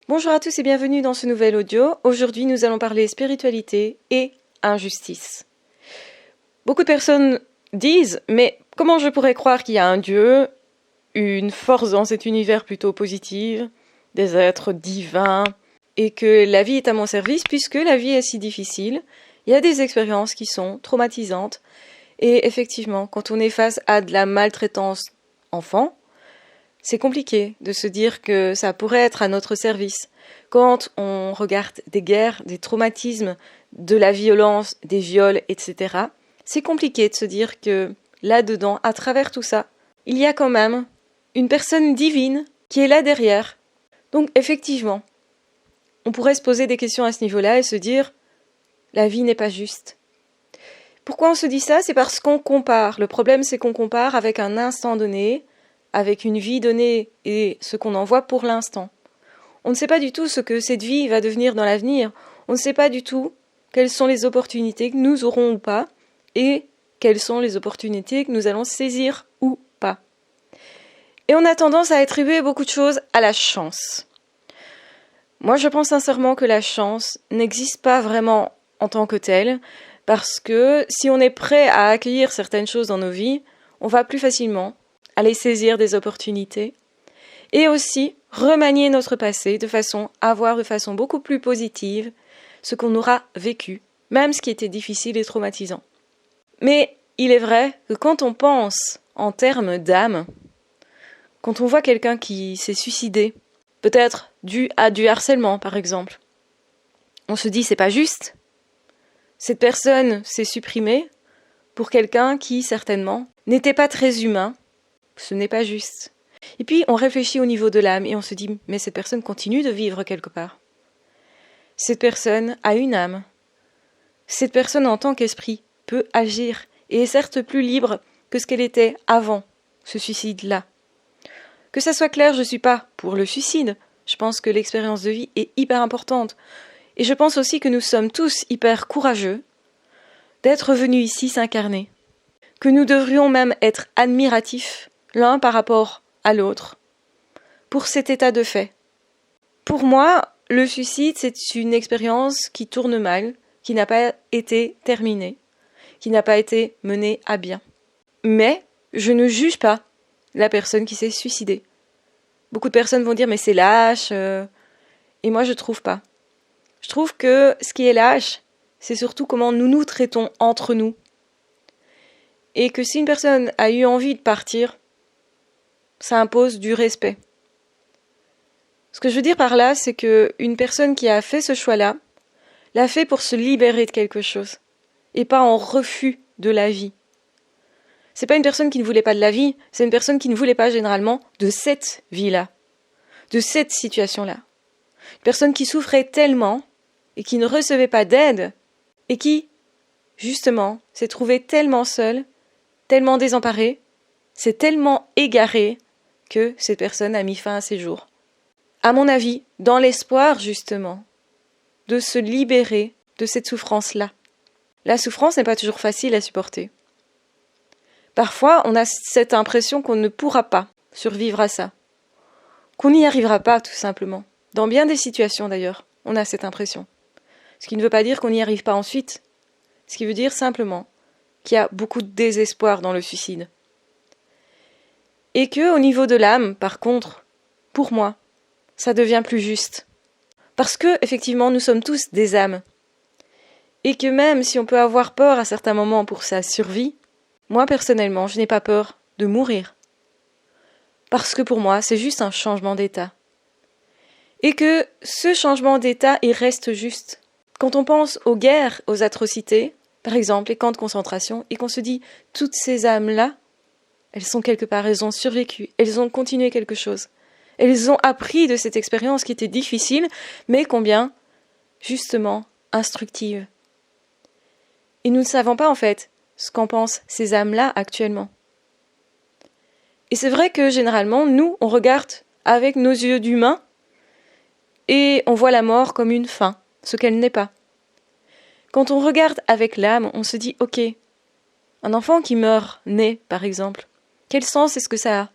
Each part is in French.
Bonjour à tous et bienvenue dans ce nouvel audio. Aujourd'hui, nous allons parler spiritualité et injustice. Beaucoup de personnes disent « Mais comment je pourrais croire qu'il y a un Dieu, une force dans cet univers plutôt positive, des êtres divins, et que la vie est à mon service puisque la vie est si difficile. Il y a des expériences qui sont traumatisantes. Et effectivement, quand on est face à de la maltraitance enfant, c'est compliqué de se dire que ça pourrait être à notre service. Quand on regarde des guerres, des traumatismes, de la violence, des viols, etc., c'est compliqué de se dire que là-dedans, à travers tout ça, il y a quand même une personne divine qui est là derrière. Donc effectivement, on pourrait se poser des questions à ce niveau-là et se dire « la vie n'est pas juste ». Pourquoi on se dit ça ? C'est parce qu'on compare. Le problème, c'est qu'on compare avec un instant donné, avec une vie donnée et ce qu'on en voit pour l'instant. On ne sait pas du tout ce que cette vie va devenir dans l'avenir. On ne sait pas du tout quelles sont les opportunités que nous aurons ou pas et quelles sont les opportunités que nous allons saisir ou pas. Et on a tendance à attribuer beaucoup de choses à la chance. Moi, je pense sincèrement que la chance n'existe pas vraiment en tant que telle, parce que si on est prêt à accueillir certaines choses dans nos vies, on va plus facilement aller saisir des opportunités et aussi remanier notre passé de façon à voir de façon beaucoup plus positive ce qu'on aura vécu, même ce qui était difficile et traumatisant. Mais il est vrai que quand on pense en termes d'âme, quand on voit quelqu'un qui s'est suicidé, peut-être dû à du harcèlement par exemple, on se dit c'est pas juste. Cette personne s'est supprimée pour quelqu'un qui certainement n'était pas très humain. Ce n'est pas juste. Et puis on réfléchit au niveau de l'âme et on se dit mais cette personne continue de vivre quelque part. Cette personne a une âme. Cette personne en tant qu'esprit peut agir et est certes plus libre que ce qu'elle était avant ce suicide-là. Que ça soit clair, je ne suis pas pour le suicide. Je pense que l'expérience de vie est hyper importante. Et je pense aussi que nous sommes tous hyper courageux d'être venus ici s'incarner. Que nous devrions même être admiratifs l'un par rapport à l'autre pour cet état de fait. Pour moi, le suicide, c'est une expérience qui tourne mal, qui n'a pas été terminée, qui n'a pas été menée à bien. Mais je ne juge pas la personne qui s'est suicidée. Beaucoup de personnes vont dire mais c'est lâche, et moi je trouve pas. Je trouve que ce qui est lâche, c'est surtout comment nous nous traitons entre nous. Et que si une personne a eu envie de partir, ça impose du respect. Ce que je veux dire par là, c'est qu'une personne qui a fait ce choix-là, l'a fait pour se libérer de quelque chose, et pas en refus de la vie. C'est pas une personne qui ne voulait pas de la vie, c'est une personne qui ne voulait pas généralement de cette vie-là, de cette situation-là. Une personne qui souffrait tellement, et qui ne recevait pas d'aide, et qui, justement, s'est trouvée tellement seule, tellement désemparée, s'est tellement égarée, que cette personne a mis fin à ses jours. À mon avis, dans l'espoir, justement, de se libérer de cette souffrance-là. La souffrance n'est pas toujours facile à supporter. Parfois, on a cette impression qu'on ne pourra pas survivre à ça. Qu'on n'y arrivera pas, tout simplement. Dans bien des situations, d'ailleurs, on a cette impression. Ce qui ne veut pas dire qu'on n'y arrive pas ensuite. Ce qui veut dire simplement qu'il y a beaucoup de désespoir dans le suicide. Et que, au niveau de l'âme, par contre, pour moi, ça devient plus juste. Parce que, effectivement, nous sommes tous des âmes. Et que même si on peut avoir peur à certains moments pour sa survie, moi, personnellement, je n'ai pas peur de mourir. Parce que pour moi, c'est juste un changement d'état. Et que ce changement d'état, il reste juste. Quand on pense aux guerres, aux atrocités, par exemple, les camps de concentration, et qu'on se dit, toutes ces âmes-là, elles sont quelque part, elles ont survécu, elles ont continué quelque chose. Elles ont appris de cette expérience qui était difficile, mais combien, justement, instructive. Et nous ne savons pas, en fait, ce qu'en pensent ces âmes-là actuellement. Et c'est vrai que, généralement, nous, on regarde avec nos yeux d'humains, et on voit la mort comme une fin, ce qu'elle n'est pas. Quand on regarde avec l'âme, on se dit, ok, un enfant qui meurt né, par exemple, quel sens est-ce que ça a ?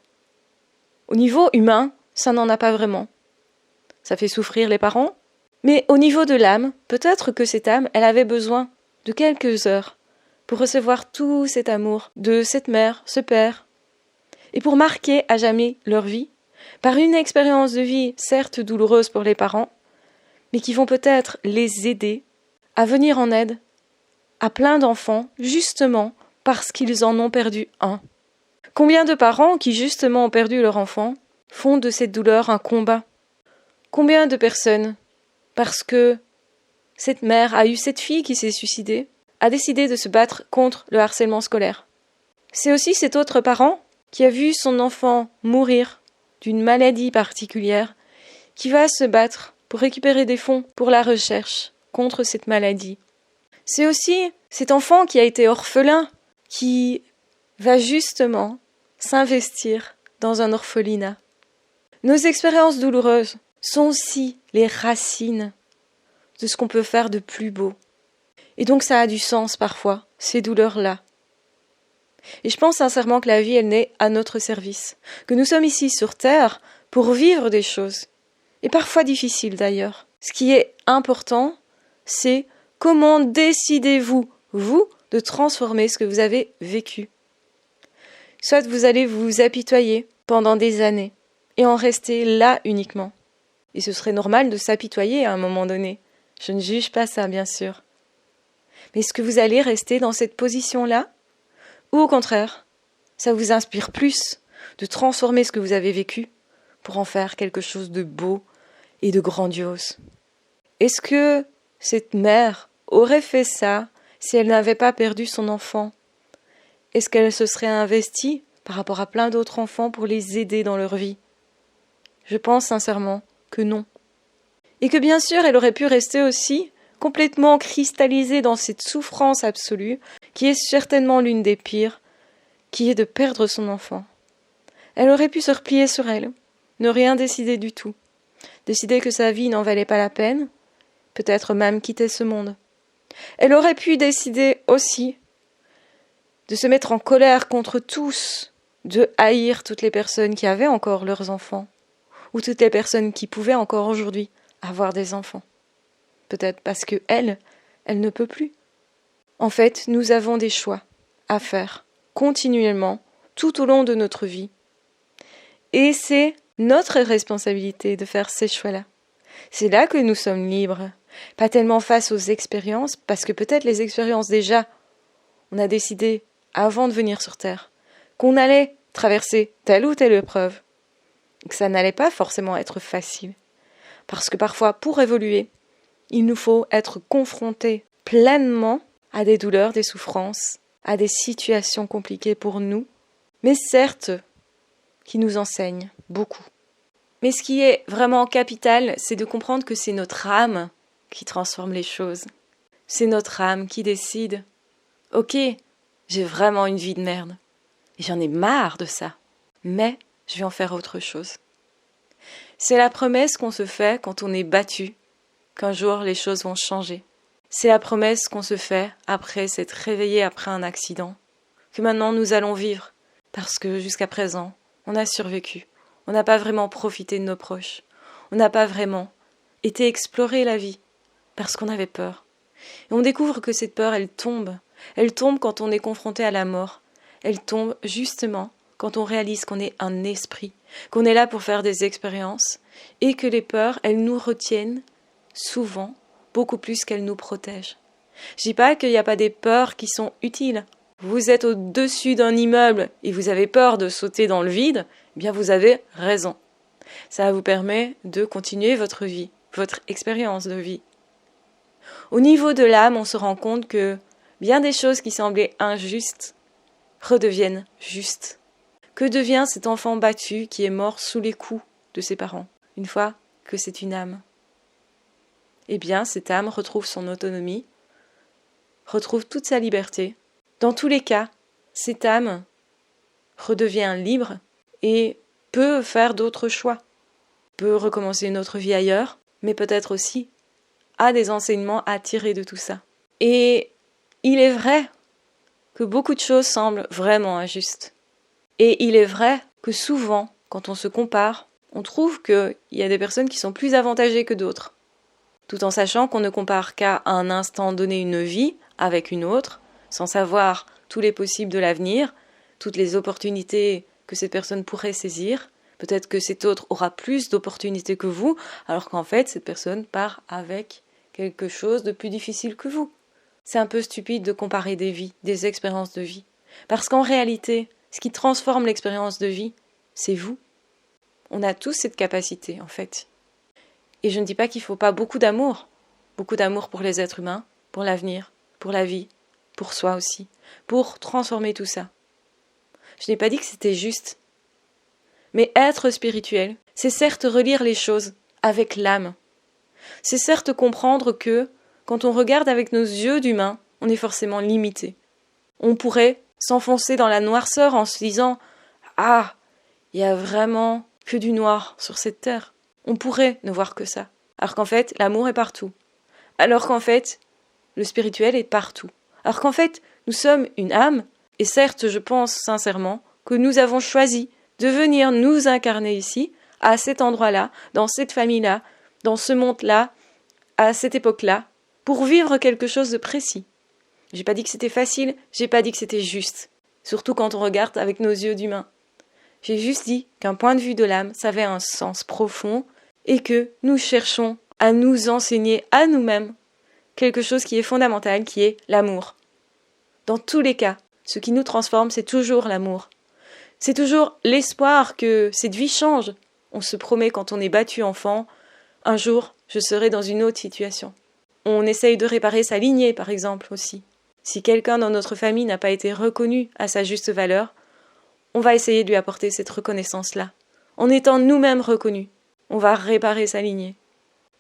Au niveau humain, ça n'en a pas vraiment. ça fait souffrir les parents. Mais au niveau de l'âme, peut-être que cette âme, elle avait besoin de quelques heures pour recevoir tout cet amour de cette mère, ce père, et pour marquer à jamais leur vie, par une expérience de vie certes douloureuse pour les parents, mais qui vont peut-être les aider à venir en aide à plein d'enfants, justement parce qu'ils en ont perdu un. Combien de parents qui justement ont perdu leur enfant font de cette douleur un combat? Combien de personnes, parce que cette mère a eu cette fille qui s'est suicidée, a décidé de se battre contre le harcèlement scolaire? C'est aussi cet autre parent qui a vu son enfant mourir d'une maladie particulière, qui va se battre pour récupérer des fonds pour la recherche contre cette maladie. C'est aussi cet enfant qui a été orphelin, qui va justement s'investir dans un orphelinat. Nos expériences douloureuses sont aussi les racines de ce qu'on peut faire de plus beau. Et donc ça a du sens parfois, ces douleurs-là. Et je pense sincèrement que la vie, elle naît à notre service, que nous sommes ici sur Terre pour vivre des choses, et parfois difficiles d'ailleurs. Ce qui est important, c'est comment décidez-vous, vous, de transformer ce que vous avez vécu. Soit vous allez vous apitoyer pendant des années, et en rester là uniquement. Et ce serait normal de s'apitoyer à un moment donné. Je ne juge pas ça, bien sûr. Mais est-ce que vous allez rester dans cette position-là? Ou au contraire, ça vous inspire plus de transformer ce que vous avez vécu pour en faire quelque chose de beau et de grandiose? Est-ce que cette mère aurait fait ça si elle n'avait pas perdu son enfant? Est-ce qu'elle se serait investie par rapport à plein d'autres enfants pour les aider dans leur vie? Je pense sincèrement que non. Et que bien sûr, elle aurait pu rester aussi complètement cristallisée dans cette souffrance absolue, qui est certainement l'une des pires, qui est de perdre son enfant. Elle aurait pu se replier sur elle, ne rien décider du tout, décider que sa vie n'en valait pas la peine, peut-être même quitter ce monde. Elle aurait pu décider aussi de se mettre en colère contre tous, de haïr toutes les personnes qui avaient encore leurs enfants, ou toutes les personnes qui pouvaient encore aujourd'hui avoir des enfants. Peut-être parce que elle ne peut plus. En fait, nous avons des choix à faire continuellement tout au long de notre vie. Et c'est notre responsabilité de faire ces choix-là. C'est là que nous sommes libres. Pas tellement face aux expériences, parce que peut-être les expériences déjà, on a décidé avant de venir sur Terre qu'on allait traverser telle ou telle épreuve, que ça n'allait pas forcément être facile. Parce que parfois, pour évoluer, il nous faut être confrontés pleinement à des douleurs, des souffrances, à des situations compliquées pour nous, mais certes, qui nous enseignent beaucoup. Mais ce qui est vraiment capital, c'est de comprendre que c'est notre âme qui transforme les choses. C'est notre âme qui décide. Ok, j'ai vraiment une vie de merde. Et j'en ai marre de ça. Mais je vais en faire autre chose. C'est la promesse qu'on se fait quand on est battu, qu'un jour les choses vont changer. C'est la promesse qu'on se fait après s'être réveillé après un accident, que maintenant nous allons vivre, parce que jusqu'à présent, on a survécu. On n'a pas vraiment profité de nos proches. On n'a pas vraiment été explorer la vie, parce qu'on avait peur. Et on découvre que cette peur, elle tombe. Elle tombe quand on est confronté à la mort. Elle tombe justement quand on réalise qu'on est un esprit, qu'on est là pour faire des expériences, et que les peurs, elles nous retiennent souvent beaucoup plus qu'elles nous protègent. Je dis pas qu'il n'y a pas des peurs qui sont utiles. Vous êtes au-dessus d'un immeuble et vous avez peur de sauter dans le vide, eh bien vous avez raison. Ça vous permet de continuer votre vie, votre expérience de vie. Au niveau de l'âme, on se rend compte que bien des choses qui semblaient injustes redeviennent justes. Que devient cet enfant battu qui est mort sous les coups de ses parents, une fois que c'est une âme? Eh bien, cette âme retrouve son autonomie, retrouve toute sa liberté. Dans tous les cas, cette âme redevient libre et peut faire d'autres choix, peut recommencer une autre vie ailleurs, mais peut-être aussi a des enseignements à tirer de tout ça. Et il est vrai que beaucoup de choses semblent vraiment injustes. Et il est vrai que souvent, quand on se compare on trouve qu'il y a des personnes qui sont plus avantagées que d'autres, tout en sachant qu'on ne compare qu'à un instant donné une vie avec une autre, sans savoir tous les possibles de l'avenir, toutes les opportunités que cette personne pourrait saisir. Peut-être que cet autre aura plus d'opportunités que vous, alors qu'en fait, cette personne part avec quelque chose de plus difficile que vous. C'est un peu stupide de comparer des vies, des expériences de vie. Parce qu'en réalité, ce qui transforme l'expérience de vie, c'est vous. On a tous cette capacité, en fait. Et je ne dis pas qu'il ne faut pas beaucoup d'amour pour les êtres humains, pour l'avenir, pour la vie, pour soi aussi, pour transformer tout ça. Je n'ai pas dit que c'était juste. Mais être spirituel, c'est certes relire les choses avec l'âme. C'est certes comprendre que, quand on regarde avec nos yeux d'humain, on est forcément limité. On pourrait s'enfoncer dans la noirceur en se disant « Ah, il y a vraiment que du noir sur cette terre. » On pourrait ne voir que ça. Alors qu'en fait, l'amour est partout. Alors qu'en fait, le spirituel est partout. Alors qu'en fait, nous sommes une âme, et certes, je pense sincèrement que nous avons choisi de venir nous incarner ici, à cet endroit-là, dans cette famille-là, dans ce monde-là, à cette époque-là, pour vivre quelque chose de précis. J'ai pas dit que c'était facile, j'ai pas dit que c'était juste. Surtout quand on regarde avec nos yeux d'humain. J'ai juste dit qu'un point de vue de l'âme, ça avait un sens profond, et que nous cherchons à nous enseigner à nous-mêmes quelque chose qui est fondamental, qui est l'amour. Dans tous les cas, ce qui nous transforme, c'est toujours l'amour. C'est toujours l'espoir que cette vie change. On se promet quand on est battu enfant, un jour, je serai dans une autre situation. On essaye de réparer sa lignée, par exemple, aussi. Si quelqu'un dans notre famille n'a pas été reconnu à sa juste valeur, on va essayer de lui apporter cette reconnaissance-là. En étant nous-mêmes reconnus, on va réparer sa lignée.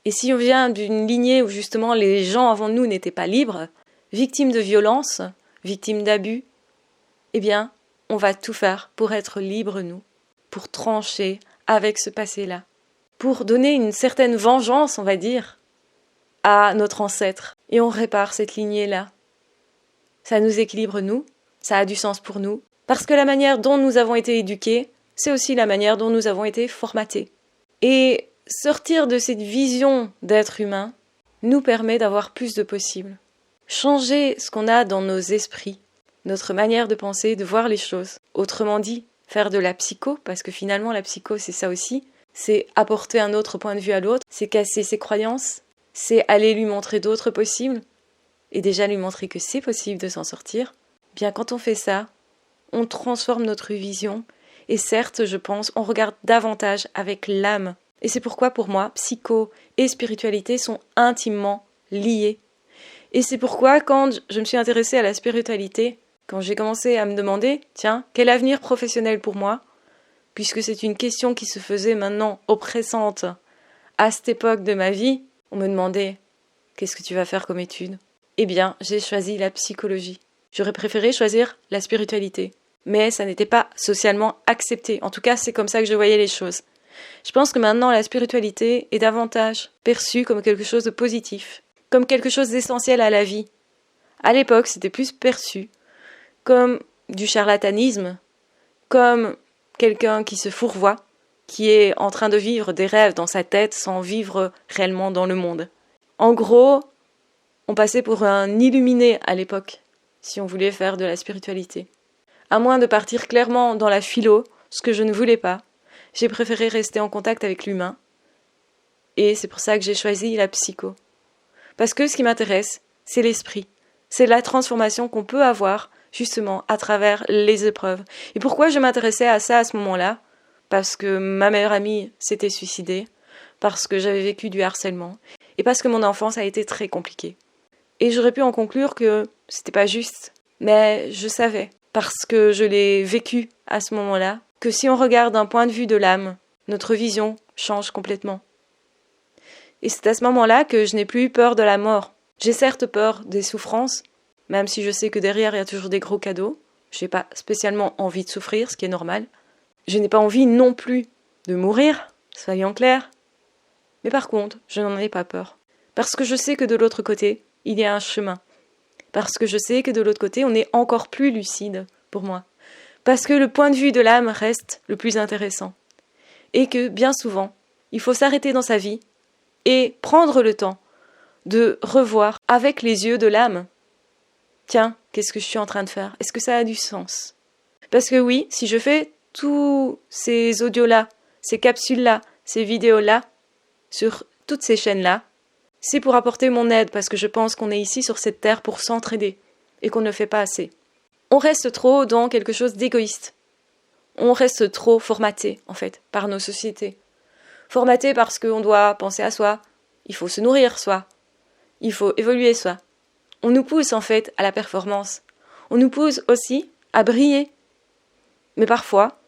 Et si on vient d'une lignée où justement les gens avant nous n'étaient pas libres, victimes de violences, victimes d'abus, eh bien, on va tout faire pour être libres, nous, pour trancher avec ce passé-là, pour donner une certaine vengeance, on va dire, à notre ancêtre. Et on répare cette lignée-là. Ça nous équilibre, nous, ça a du sens pour nous, parce que la manière dont nous avons été éduqués, c'est aussi la manière dont nous avons été formatés. Et sortir de cette vision d'être humain nous permet d'avoir plus de possibles. Changer ce qu'on a dans nos esprits, notre manière de penser, de voir les choses. Autrement dit, faire de la psycho, parce que finalement la psycho c'est ça aussi, c'est apporter un autre point de vue à l'autre, c'est casser ses croyances, c'est aller lui montrer d'autres possibles, et déjà lui montrer que c'est possible de s'en sortir. Bien quand on fait ça, on transforme notre vision, et certes je pense, on regarde davantage avec l'âme. Et c'est pourquoi pour moi, psycho et spiritualité sont intimement liés. Et c'est pourquoi quand je me suis intéressée à la spiritualité, quand j'ai commencé à me demander, tiens, quel avenir professionnel pour moi, puisque c'est une question qui se faisait maintenant oppressante à cette époque de ma vie, on me demandait, qu'est-ce que tu vas faire comme étude ? Eh bien, j'ai choisi la psychologie. J'aurais préféré choisir la spiritualité, mais ça n'était pas socialement accepté. En tout cas, c'est comme ça que je voyais les choses. Je pense que maintenant, la spiritualité est davantage perçue comme quelque chose de positif, comme quelque chose d'essentiel à la vie. À l'époque, c'était plus perçu comme du charlatanisme, comme quelqu'un qui se fourvoie, qui est en train de vivre des rêves dans sa tête sans vivre réellement dans le monde. En gros, on passait pour un illuminé à l'époque, si on voulait faire de la spiritualité. À moins de partir clairement dans la philo, ce que je ne voulais pas, j'ai préféré rester en contact avec l'humain. Et c'est pour ça que j'ai choisi la psycho. Parce que ce qui m'intéresse, c'est l'esprit. C'est la transformation qu'on peut avoir justement à travers les épreuves. Et pourquoi je m'intéressais à ça à ce moment-là ? Parce que ma meilleure amie s'était suicidée, parce que j'avais vécu du harcèlement, et parce que mon enfance a été très compliquée. Et j'aurais pu en conclure que c'était pas juste, mais je savais, parce que je l'ai vécu à ce moment-là, que si on regarde d'un point de vue de l'âme, notre vision change complètement. Et c'est à ce moment-là que je n'ai plus eu peur de la mort. J'ai certes peur des souffrances, même si je sais que derrière il y a toujours des gros cadeaux. Je n'ai pas spécialement envie de souffrir, ce qui est normal. Je n'ai pas envie non plus de mourir, soyons clairs. Mais par contre, je n'en ai pas peur. Parce que je sais que de l'autre côté, il y a un chemin. Parce que je sais que de l'autre côté, on est encore plus lucide pour moi. Parce que le point de vue de l'âme reste le plus intéressant. et que bien souvent, il faut s'arrêter dans sa vie et prendre le temps de revoir avec les yeux de l'âme. Tiens, qu'est-ce que je suis en train de faire? Est-ce que ça a du sens? Parce que oui, si je fais tous ces audios-là, ces capsules-là, ces vidéos-là, sur toutes ces chaînes-là, c'est pour apporter mon aide, parce que je pense qu'on est ici sur cette terre pour s'entraider, et qu'on ne le fait pas assez. On reste trop dans quelque chose d'égoïste. On reste trop formaté, en fait, par nos sociétés. Formaté parce qu'on doit penser à soi, il faut se nourrir soi, il faut évoluer soi. On nous pousse en fait à la performance. On nous pousse aussi à briller. Mais parfois,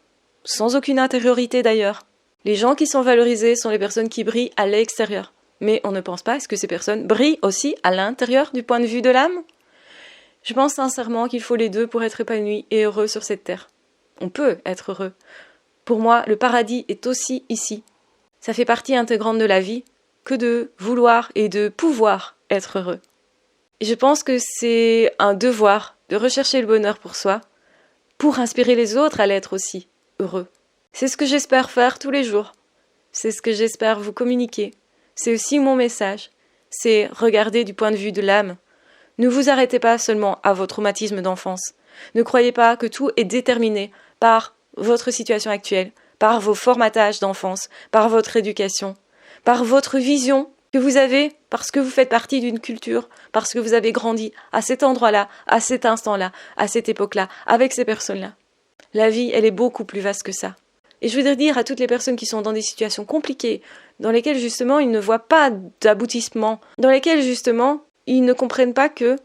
sans aucune intériorité d'ailleurs. Les gens qui sont valorisés sont les personnes qui brillent à l'extérieur. Mais on ne pense pas, est-ce que ces personnes brillent aussi à l'intérieur du point de vue de l'âme? Je pense sincèrement qu'il faut les deux pour être épanoui et heureux sur cette terre. On peut être heureux. Pour moi, le paradis est aussi ici. Ça fait partie intégrante de la vie que de vouloir et de pouvoir être heureux. Et je pense que c'est un devoir de rechercher le bonheur pour soi, pour inspirer les autres à l'être aussi heureux. C'est ce que j'espère faire tous les jours. C'est ce que j'espère vous communiquer. C'est aussi mon message. C'est regarder du point de vue de l'âme. Ne vous arrêtez pas seulement à vos traumatismes d'enfance. Ne croyez pas que tout est déterminé par votre situation actuelle, par vos formatages d'enfance, par votre éducation, par votre vision que vous avez parce que vous faites partie d'une culture, parce que vous avez grandi à cet endroit-là, à cet instant-là, à cette époque-là, avec ces personnes-là. La vie, elle est beaucoup plus vaste que ça. Et je voudrais dire à toutes les personnes qui sont dans des situations compliquées, dans lesquelles justement ils ne voient pas d'aboutissement, dans lesquelles justement ils ne comprennent pas qu'il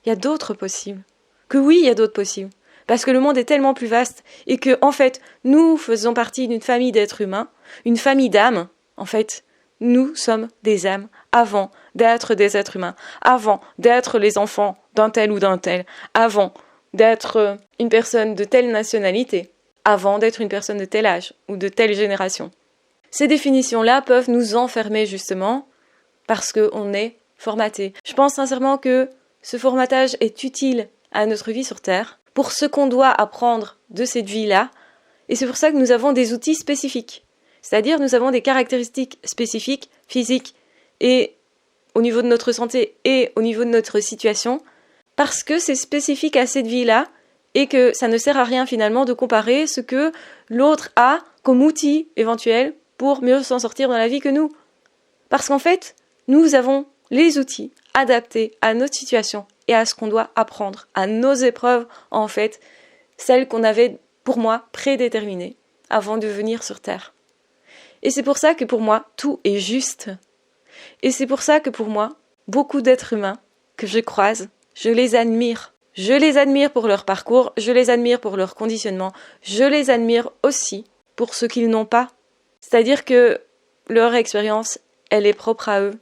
y a d'autres possibles. Que oui, il y a d'autres possibles. Parce que le monde est tellement plus vaste et que, en fait, nous faisons partie d'une famille d'êtres humains, une famille d'âmes. En fait, nous sommes des âmes avant d'être des êtres humains, avant d'être les enfants d'un tel ou d'un tel, avant d'être une personne de telle nationalité, avant d'être une personne de tel âge ou de telle génération. Ces définitions-là peuvent nous enfermer justement parce qu'on est formaté. Je pense sincèrement que ce formatage est utile à notre vie sur Terre, pour ce qu'on doit apprendre de cette vie-là, et c'est pour ça que nous avons des outils spécifiques. C'est-à-dire nous avons des caractéristiques spécifiques, physiques, et au niveau de notre santé et au niveau de notre situation, parce que c'est spécifique à cette vie-là, et que ça ne sert à rien finalement de comparer ce que l'autre a comme outil éventuel pour mieux s'en sortir dans la vie que nous. Parce qu'en fait, nous avons les outils adaptés à notre situation et à ce qu'on doit apprendre, à nos épreuves, en fait, celles qu'on avait, pour moi, prédéterminées avant de venir sur Terre. Et c'est pour ça que pour moi, tout est juste. Et c'est pour ça que pour moi, beaucoup d'êtres humains que je croise, je les admire. Je les admire pour leur parcours, je les admire pour leur conditionnement, je les admire aussi pour ce qu'ils n'ont pas. C'est-à-dire que leur expérience, elle est propre à eux.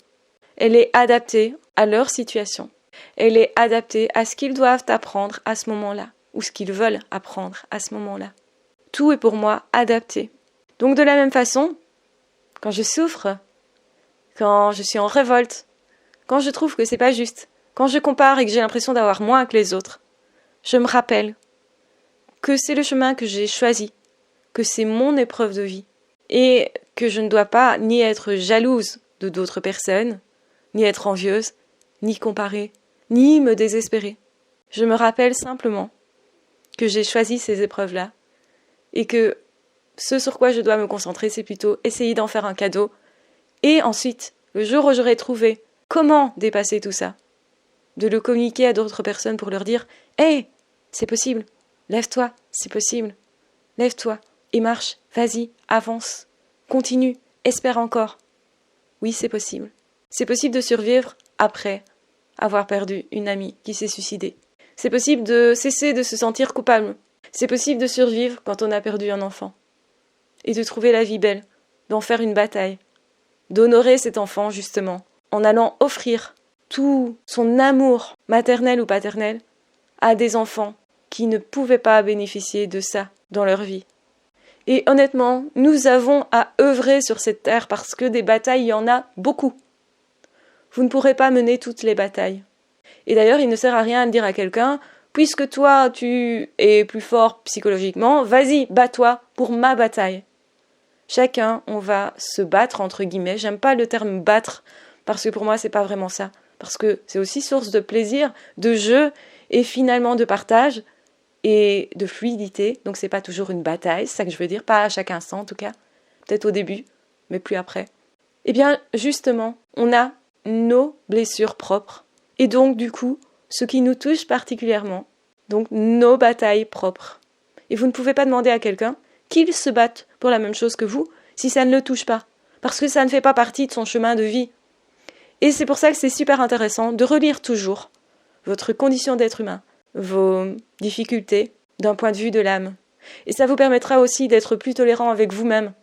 Elle est adaptée à leur situation. Elle est adaptée à ce qu'ils doivent apprendre à ce moment-là, ou ce qu'ils veulent apprendre à ce moment-là. Tout est pour moi adapté. Donc de la même façon, quand je souffre, quand je suis en révolte, quand je trouve que c'est pas juste, quand je compare et que j'ai l'impression d'avoir moins que les autres, je me rappelle que c'est le chemin que j'ai choisi, que c'est mon épreuve de vie, et que je ne dois pas ni être jalouse de d'autres personnes, ni être envieuse, ni comparer, ni me désespérer. Je me rappelle simplement que j'ai choisi ces épreuves-là, et que ce sur quoi je dois me concentrer, c'est plutôt essayer d'en faire un cadeau, et ensuite, le jour où j'aurai trouvé comment dépasser tout ça, de le communiquer à d'autres personnes pour leur dire « Hey, c'est possible, lève-toi, c'est possible, lève-toi et marche, vas-y, avance, continue, espère encore. Oui, c'est possible. C'est possible de survivre après avoir perdu une amie qui s'est suicidée. C'est possible de cesser de se sentir coupable. C'est possible de survivre quand on a perdu un enfant. Et de trouver la vie belle, d'en faire une bataille, d'honorer cet enfant justement, en allant offrir tout son amour maternel ou paternel à des enfants qui ne pouvaient pas bénéficier de ça dans leur vie. Et honnêtement, nous avons à œuvrer sur cette terre parce que des batailles, il y en a beaucoup. Vous ne pourrez pas mener toutes les batailles. Et d'ailleurs, il ne sert à rien de dire à quelqu'un « Puisque toi, tu es plus fort psychologiquement, vas-y, bats-toi pour ma bataille. » Chacun, on va se battre, entre guillemets. J'aime pas le terme battre, parce que pour moi, c'est pas vraiment ça. Parce que c'est aussi source de plaisir, de jeu, et finalement de partage, et de fluidité. Donc c'est pas toujours une bataille, c'est ça que je veux dire, pas à chaque instant en tout cas. Peut-être au début, mais plus après. Eh bien, justement, on a nos blessures propres. Et donc, du coup, ce qui nous touche particulièrement, donc nos batailles propres. Et vous ne pouvez pas demander à quelqu'un qu'il se batte pour la même chose que vous si ça ne le touche pas, parce que ça ne fait pas partie de son chemin de vie. Et c'est pour ça que c'est super intéressant de relire toujours votre condition d'être humain, vos difficultés d'un point de vue de l'âme. Et ça vous permettra aussi d'être plus tolérant avec vous-même,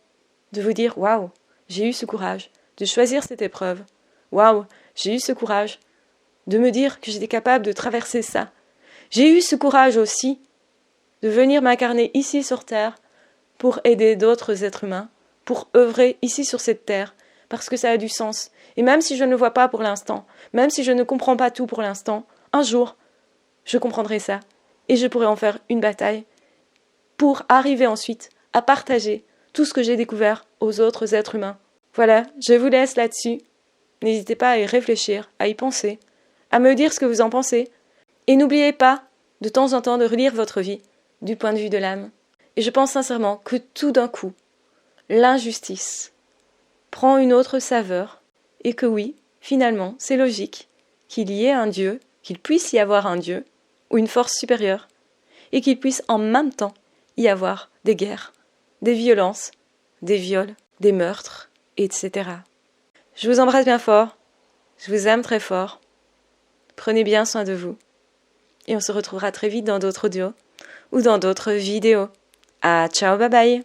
de vous dire « Waouh, j'ai eu ce courage de choisir cette épreuve. Waouh, j'ai eu ce courage de me dire que j'étais capable de traverser ça. J'ai eu ce courage aussi de venir m'incarner ici sur Terre pour aider d'autres êtres humains, pour œuvrer ici sur cette Terre, parce que ça a du sens. Et même si je ne le vois pas pour l'instant, même si je ne comprends pas tout pour l'instant, un jour, je comprendrai ça et je pourrai en faire une bataille pour arriver ensuite à partager tout ce que j'ai découvert aux autres êtres humains. Voilà, je vous laisse là-dessus. N'hésitez pas à y réfléchir, à y penser, à me dire ce que vous en pensez. Et n'oubliez pas, de temps en temps, de relire votre vie du point de vue de l'âme. Et je pense sincèrement que tout d'un coup, l'injustice prend une autre saveur et que oui, finalement, c'est logique qu'il y ait un Dieu, qu'il puisse y avoir un Dieu ou une force supérieure et qu'il puisse en même temps y avoir des guerres, des violences, des viols, des meurtres, etc. Je vous embrasse bien fort, je vous aime très fort, prenez bien soin de vous et on se retrouvera très vite dans d'autres audios ou dans d'autres vidéos. Ah, ciao, bye bye!